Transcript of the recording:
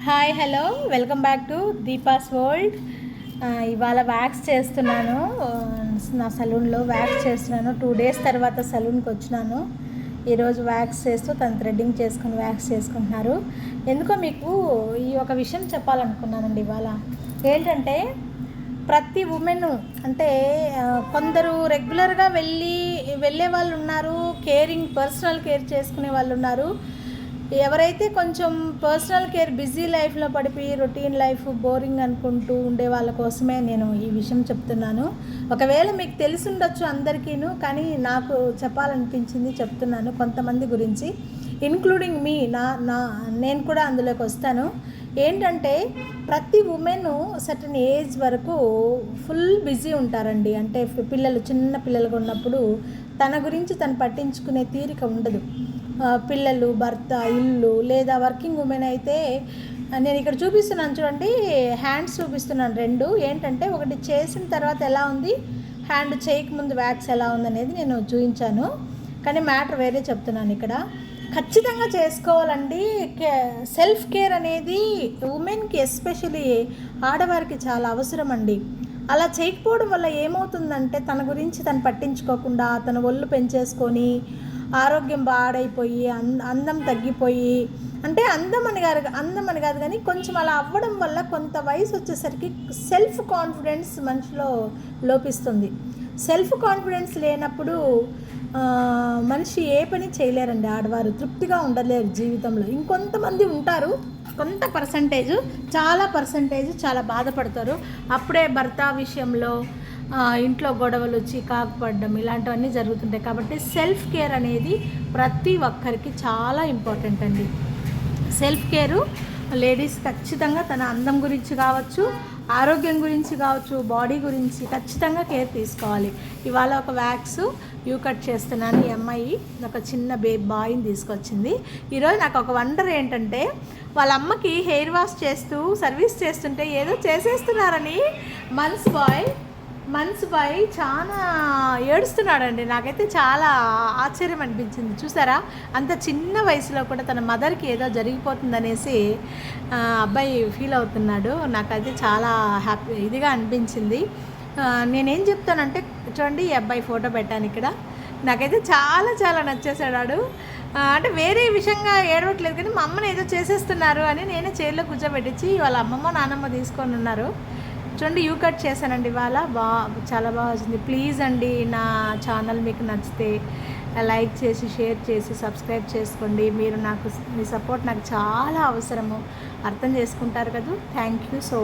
Hi hello welcome back to Deepa's world. ఇవాళ wax చేస్తున్నాను. నా సలూన్లో వ్యాక్స్ చేస్తున్నాను. 2 days తర్వాత సలూన్కి వచ్చినాను. ఈరోజు వ్యాక్స్ చేస్తూ తను థ్రెడ్డింగ్ చేసుకుని వ్యాక్స్ చేసుకుంటున్నారు. ఎందుకో మీకు ఈ ఒక విషయం చెప్పాలనుకున్నానండి ఇవాళ. ఏంటంటే ప్రతి ఉమెన్ అంటే కొందరు రెగ్యులర్గా వెళ్ళే వాళ్ళు ఉన్నారు, పర్సనల్ కేర్ చేసుకునే వాళ్ళు ఉన్నారు. ఎవరైతే కొంచెం పర్సనల్ కేర్ బిజీ లైఫ్లో పడిపోయి రొటీన్ లైఫ్ బోరింగ్ అనుకుంటూ ఉండే వాళ్ళ కోసమే నేను ఈ విషయం చెప్తున్నాను. ఒకవేళ మీకు తెలిసి ఉండొచ్చు అందరికీను, కానీ నాకు చెప్పాలనిపించింది చెప్తున్నాను కొంతమంది గురించి, ఇన్క్లూడింగ్ మీ నేను కూడా అందులోకి వస్తాను. ఏంటంటే ప్రతి ఉమెన్ సర్టన్ ఏజ్ వరకు ఫుల్ బిజీ ఉంటారండి. అంటే చిన్న పిల్లలుగా ఉన్నప్పుడు తన గురించి తను పట్టించుకునే తీరిక ఉండదు. పిల్లలు, భర్త, ఇల్లు, లేదా వర్కింగ్ ఉమెన్ అయితే నేను ఇక్కడ చూపిస్తున్నాను చూడండి, హ్యాండ్స్ చూపిస్తున్నాను 2. ఏంటంటే ఒకటి చేసిన తర్వాత ఎలా ఉంది, హ్యాండ్ చేయకముందు వ్యాక్స్ ఎలా ఉందనేది నేను చూపించాను. కానీ మ్యాటర్ వేరే చెప్తున్నాను ఇక్కడ. ఖచ్చితంగా చేసుకోవాలండి. సెల్ఫ్ కేర్ అనేది ఉమెన్కి, ఎస్పెషలీ ఆడవారికి చాలా అవసరం అండి. అలా చేయకపోవడం వల్ల ఏమవుతుందంటే తన గురించి తను పట్టించుకోకుండా తన ఒళ్ళు పెంచేసుకొని ఆరోగ్యం పాడైపోయి అందం తగ్గిపోయి, అంటే అందం అని కాదు కానీ కొంచెం అలా అవ్వడం వల్ల కొంత వయసు వచ్చేసరికి సెల్ఫ్ కాన్ఫిడెన్స్ మనిషిలో లోపిస్తుంది. సెల్ఫ్ కాన్ఫిడెన్స్ లేనప్పుడు మనిషి ఏ పని చేయలేరండి. ఆడవారు తృప్తిగా ఉండలేరు జీవితంలో. ఇంకొంతమంది ఉంటారు, కొంత పర్సంటేజ్, చాలా బాధపడతారు. అప్పుడే భర్త విషయంలో ఇంట్లో గొడవలు వచ్చి కాకుపడడం ఇలాంటివన్నీ జరుగుతుంటాయి. కాబట్టి సెల్ఫ్ కేర్ అనేది ప్రతి ఒక్కరికి చాలా ఇంపార్టెంట్ అండి. సెల్ఫ్ కేరు లేడీస్ ఖచ్చితంగా తన అందం గురించి కావచ్చు, ఆరోగ్యం గురించి కావచ్చు, బాడీ గురించి ఖచ్చితంగా కేర్ తీసుకోవాలి. ఇవాళ ఒక వ్యాక్స్ యూ కట్ చేస్తున్నాను. ఈ అమ్మాయి ఒక చిన్న బాయ్ని తీసుకొచ్చింది. ఈరోజు నాకు ఒక వండర్ ఏంటంటే, వాళ్ళ అమ్మకి హెయిర్ వాష్ చేస్తూ సర్వీస్ చేస్తుంటే ఏదో చేసేస్తున్నారని మన్స్ బాయ్ చాలా ఏడుస్తున్నాడండి. నాకైతే చాలా ఆశ్చర్యం అనిపించింది. చూసారా, అంత చిన్న వయసులో కూడా తన మదర్కి ఏదో జరిగిపోతుందనేసి అబ్బాయి ఫీల్ అవుతున్నాడు. నాకైతే చాలా ఇదిగా అనిపించింది. నేనేం చెప్తానంటే చూడండి, ఈ అబ్బాయి ఫోటో పెట్టాను ఇక్కడ. నాకైతే చాలా నచ్చేసాడు. అంటే వేరే విషయంగా ఏడవట్లేదు, కానీ మా అమ్మని ఏదో చేసేస్తున్నారు అని నేనే చైర్లో కూర్చోబెట్టించి వాళ్ళ అమ్మమ్మ నాన్నమ్మ తీసుకొని ఉన్నారు. చూడండి, యూ కట్ చేశానండి ఇవాళ. చాలా బాగా వచ్చింది. ప్లీజ్ అండి, నా ఛానల్ మీకు నచ్చితే లైక్ చేసి, షేర్ చేసి, సబ్స్క్రైబ్ చేసుకోండి. మీ సపోర్ట్ నాకు చాలా అవసరము. అర్థం చేసుకుంటారు కదా. Thank you so